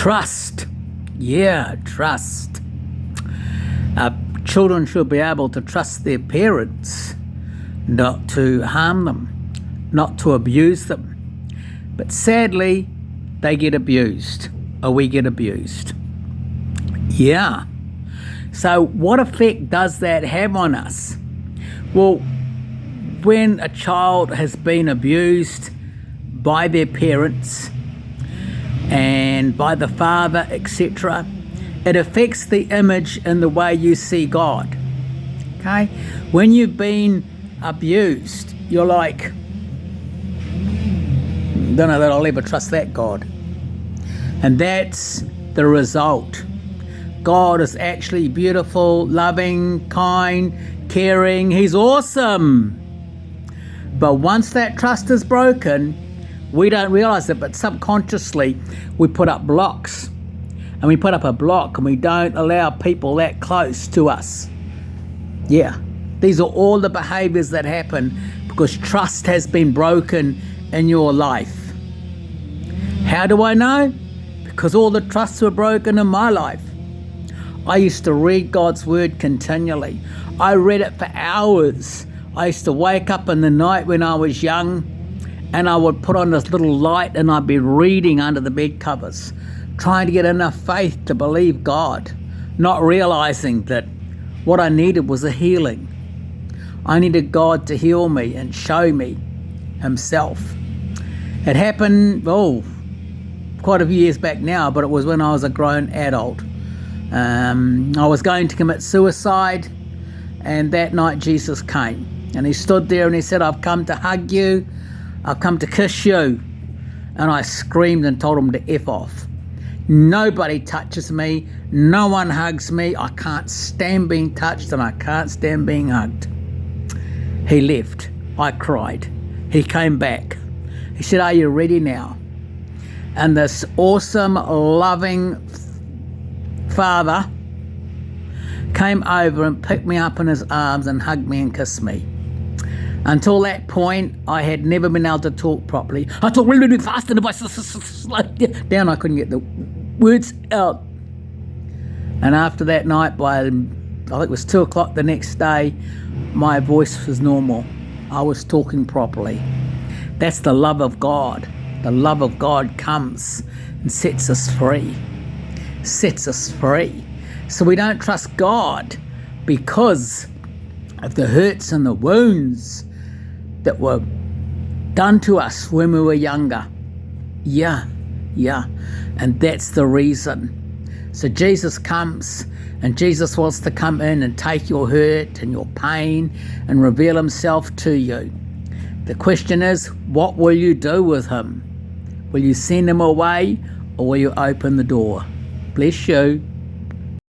Trust. Yeah, trust. Children should be able to trust their parents, not to harm them, not to abuse them. But sadly, they get abused, or we get abused. Yeah. So what effect does that have on us? Well, when a child has been abused by their parents and by the father, etc., it affects the image and the way you see God. Okay? When you've been abused, you're like, don't know that I'll ever trust that God. And that's the result. God is actually beautiful, loving, kind, caring. He's awesome. But once that trust is broken, we don't realize it, but subconsciously we put up blocks. And we put up a block and we don't allow people that close to us. Yeah, these are all the behaviors that happen because trust has been broken in your life. How do I know? Because all the trusts were broken in my life. I used to read God's word continually. I read it for hours. I used to wake up in the night when I was young and I would put on this little light and I'd be reading under the bed covers, trying to get enough faith to believe God, not realizing that what I needed was a healing. I needed God to heal me and show me himself. It happened, quite a few years back now, but it was when I was a grown adult. I was going to commit suicide, and that night Jesus came. And he stood there and he said, I've come to hug you, I've come to kiss you. And I screamed and told him to F off. Nobody touches me, no one hugs me, I can't stand being touched and I can't stand being hugged. He left. I cried. He came back. He said, are you ready now? And this awesome, loving father came over and picked me up in his arms and hugged me and kissed me. Until that point, I had never been able to talk properly. I talked really, really fast and if I slowed down, I couldn't get the words out. And after that night, by I think it was 2 o'clock the next day, my voice was normal. I was talking properly. That's the love of God. The love of God comes and sets us free. Sets us free. So we don't trust God because of the hurts and the wounds that were done to us when we were younger. Yeah. And that's the reason. So Jesus comes, and Jesus wants to come in and take your hurt and your pain and reveal himself to you. The question is, what will you do with him? Will you send him away or will you open the door? Bless you.